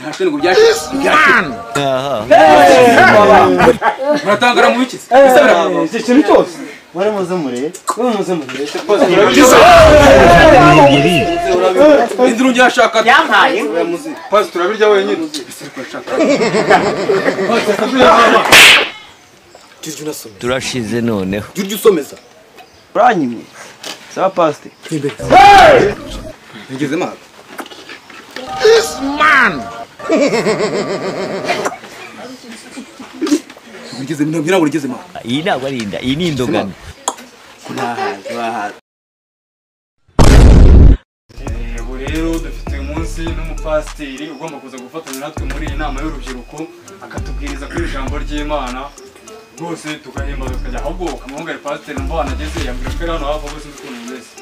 ntashwe ngo byashe muratangara mu biki iki kintu cyose wari muze mure induru njyashaka yampaye pasi turabirya wenyine turashize noneho turya usomeza uranyimye saba pastor nigeze maga ugeze ntabwo ugeze maga iyi ntabwo ari inda iyi ni indogano ubu rero dufite uyu munsi n'umupasiteri ugomba kuza gufatanya natwe muri iyi nama y'urubyiruko akatubwiriza kuri ijambo ry'Imana rwose tugahemba tukajya ahubwo ukamwongera pasiteri numva wanageze yambwira ko hano hafi bose n'ukuntu mwese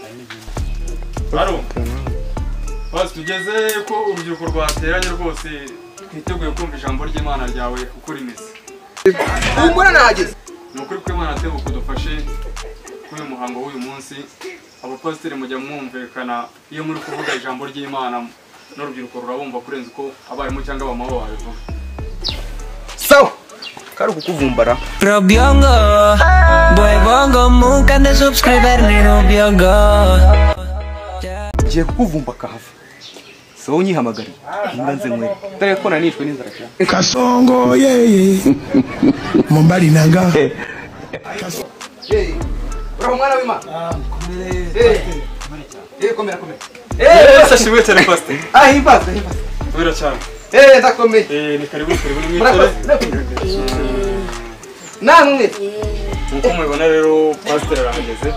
haro basi tugeze ko urubyiruko rwateranye rwose twiteguye kumva ijambo ry'Imana ryawe uko rimeze umura nageze ni ukuri ko Imana ateba kudufashe kuri uyu muhango w'uyu munsi abapasiteri mujya mwumvikana iyo muri kuvuga ijambo ry'Imana n'urubyiruko rurabumva kurenza uko abarimu cyangwa abamama babivuga sawa kari kukuvumbara Robiongo boy bongo mukande subscriber ni Robiongo ngiye kukuvumba kahava so unyihamagariye nganze nkwe dore ko nanishwe n'inzara cyane Kasongo yeye mumbali nanga uraho mwana w'Imana komera sashimwe cyane pastor himbaza kubera cyane ndakomeye ni karibu mwitare namwe nkuko mubibona rero pastor arahageze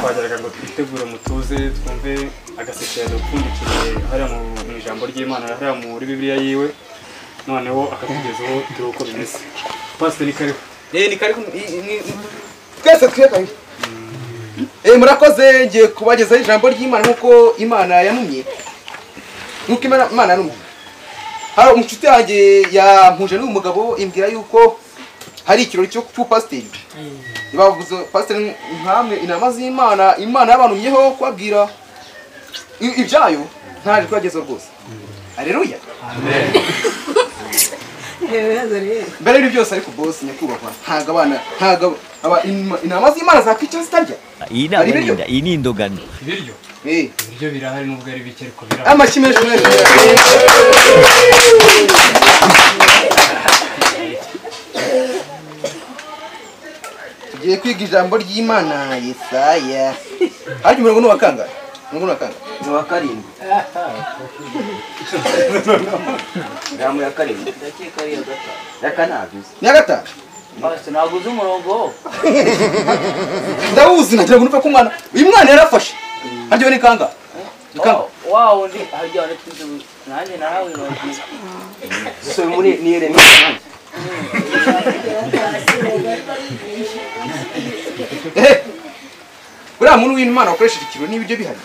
twageraga ngo twitegure mutuze twumve agasekero upfundikiye hariya mu ijambo ry'Imana hariya muri Bibiliya yiwe noneho akatugezaho turi uko bimeze pastor ni karibu ni karibu twese twekaye murakoze ngiye kubagezaho ijambo ry'Imana nkuko Imana yanumye nkuko Imana yanumye hari umucuti yanjye yampuje n'uyu mugabo imbwira yuko hari ikirori cyo pasiteri bavuze pasiteri nkamwe inama z'Imana Imana yabanumyeho kubabwira ibyayo ntaje kubagezaho rwose haleluya amen mbere y'ibyo byose ariko boss nyakubahwa ntago inama z'Imana zakwica zitarya iyi ntabwo ari inda iyi ni indogano ibiryo birahari nubwo ari bike ariko birahari amashimeje tugiye kwiga ijambo ry'Imana Yesaya harya umurongo n'uwakanga ni wa karindwi Ramu ya karindwi ndakeka ari ya gatanu ni ya gatanu basi naguze umurongo ndawuzi nagira ngo numve ko umwana uyu mwana yarafashe harya ni kanga wow ndi harya ni twize nanjye nahawe nagize so muri ni Yeremiya uriya muntu w'Imana wakoresheje ikiro n'ibiryo bihari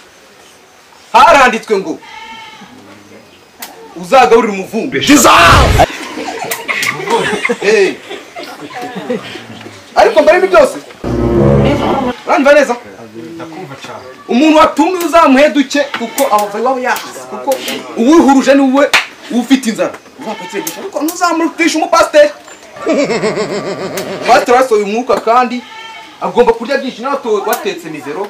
haranditswe ngo uzagaburira umuvumbi ariko mbere y'ibyo byose urumva neza umuntu watumwe uzamuhe duke kuko abava iwabo yahaze kuko uwihuruje ni wowe ufite inzara uzapatirigisha ariko ntuzamurutisha umupasiteri pasiteri wasohoye umwuka kandi agomba kurya byinshi nawe watetse mivero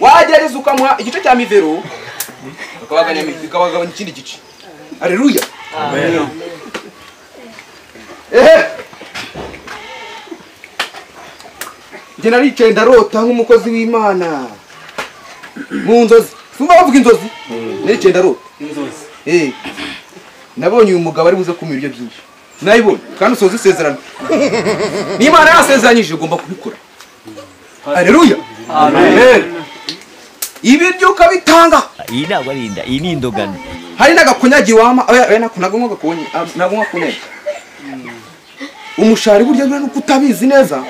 wagereza ukamuha igice cya mivero ukabagabanya ikindi gice haleluya amen njye naricaye ndarota nk'umukozi w'Imana mu nzozi sumva bavuga inzozi naricaye ndarota inzozi nabonye uyu mugabo ari buze kumira ibyo byinshi nayibonye kandi usoza isezerano n'Imana yasezeranyije ugomba kubikora haleluya amen ibiryo ukabitanga iyi ntabwo ari inda iyi ni indogano hari n'agakonyagi wama nagomba gakonye nagomba kunyega umushari burya bwa nuko utabizi neza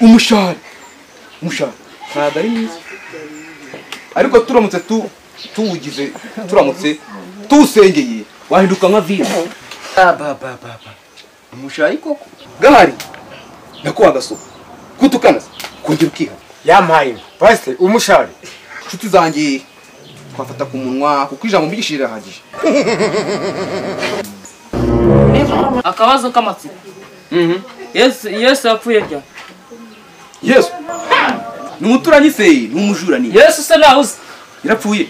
umushari ntabwo ari mwiza ariko turamutse tuwugize turamutse tuwusengeye wahinduka nka vino umushari koko gahari nakuwa gasoka kutukana kongera ukiha yampaye pastor umushari inshuti zanjye twafata ku munwa kuko ijambo mbigishije rirahagije. Akabazo k'amatsiko. Yesu yapfuye rya. Yesu ni umuturanyi se ni umujura ni Yesu se nawuzi. yarapfuye.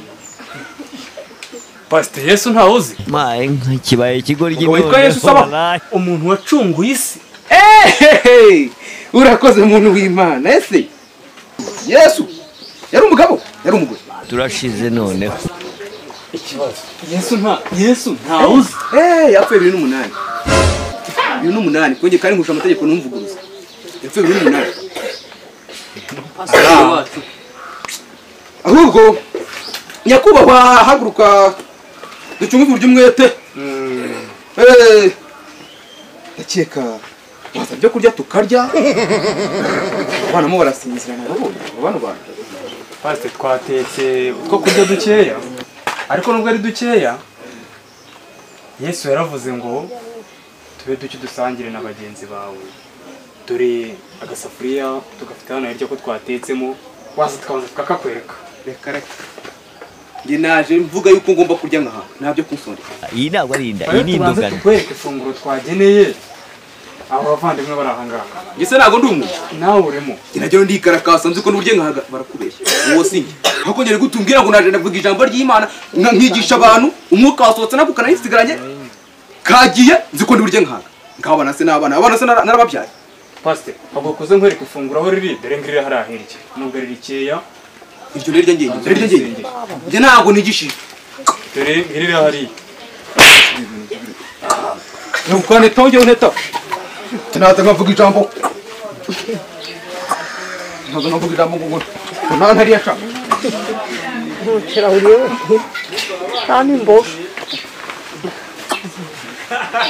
Pastor Yesu ntawuzi. maye kibaye ikigoryi Witwa Yesu saba Umuntu wacunguye isi. Urakoze muntu w'Imana. Ese Yesu yari umugabo yari umugore? turashize noneho. Ikibazo. Yesu ntawuzi. Yapfuye 2008. 2008 konge kari nkusha amategeko numvuguruza. Yapfuye 2008. Pastor wacu. Ahubwo nyakubahwa haguruka ducunge uburyo umwete. Ndakeka wasabye kurya tukarya. Abana mo barasinzirana babonye abana bana. Pastor twatetse utwo kurya dukeya. Ariko nubwo ari dukeya Yesu yaravuze ngo tube duke dusangire na bagenzi bawe. Dore agasafuriya tugafite hano hirya ko twatetsemo wasa tukabanza tukakakwereka. Reka reka. Nge naje mvuga yuko ngomba kurya nkaha ntabyo kunsondera. Iyi ntabwo ari inda, iyi ni indogano. Tukwereka ifunguro twageneye abo bavandimwe bari aha ngaha. Nge se ntago ndi umuntu. Nawe urimo. Nagero ndikarakasa nzi ko n'uburyo nkaha barakubeshya. Uwo singe. Hako ngere gutumbwira ngo naje ndavuga ijambo ry'Imana nkigisha abantu umwuka wasohotse nakukana yisigaranye. Kagiye nzi ko n'uburyo nkaha. Nkabana se abana se narababyaye. Pastor, abo kuze nkwereka ifunguro aho riri dore ngirira hari ahirye. Nubwo riri keya. Iryo rero ngenge. Nge ntago nigishije. Dore ngirira hari. Nukwane tonge uneta. Tinaza ngavuga ijambo. Ntago navuga ijambo ngo nta ntari yashaka. Nani mbosho.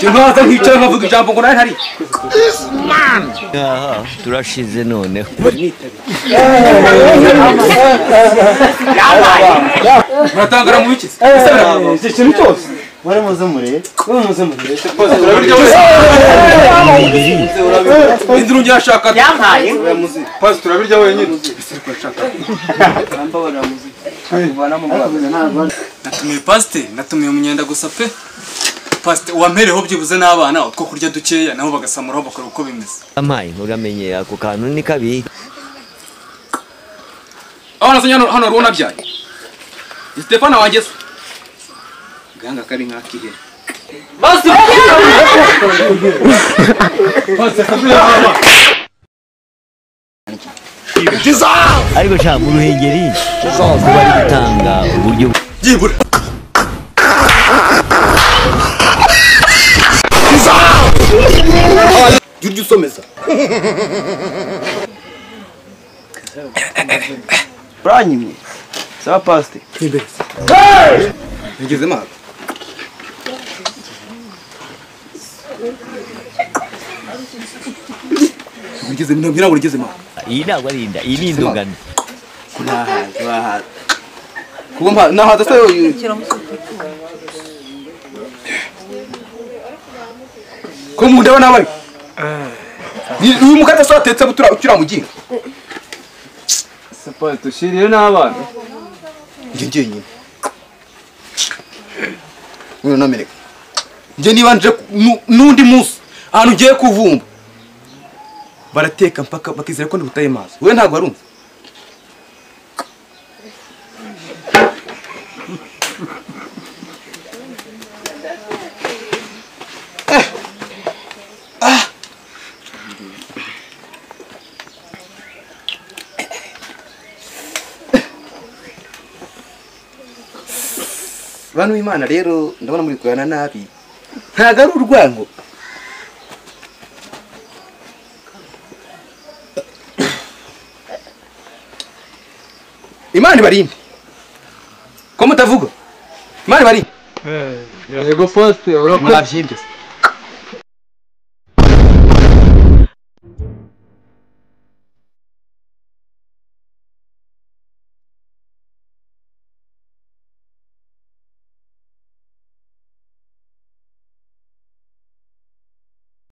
Tinaza nkicara ngavuga ijambo ngo ntari. Aha turashize noneho. Muratangara mu biki? Iki kintu cyose wari muze murebe. Induru njashaka. Yampaye. Pastor turabirya wenyine. Natumiye pastor, natumiye umunyenda gusa pe. Pastor wampereho byibuze n'abana utwo kurya dukeya nabo bagasamuraho bakora uko bimeze. Amaye uramenye ako kantu ni kabi. Abana se hano rubona byaye. Stefano wanjye se. Ganga kari nkakihe. Basi. Ariko sha mu ruhengeri bari gutanga uburyo Jibura. Jurju someza. Branyimye. Sawa pastor. Imbere. Ngeze maga. Ngeze mbira ngo ngeze maga. iyi ntabwo ari inda, iyi ni indogano. Kuba nahaza se ko mu ndaba nabari. Uyu mukata so atetse butura muginga. Sapa tushiriye n'abana. Nge nyine. Uyu nameneka. Nge niba nje nundi munsi ahantu ugiye kuvumba. Barateka mpaka bakizera ko ndutaye mazi. Wewe ntago arumva. Bantu b'Imana rero ndabona muri kuyana nabi. Ntago ari urwango. Imana ibarinde. Ko mutavuga? Imana ibarinde. Yego pastor urakoze. Mwavyibye.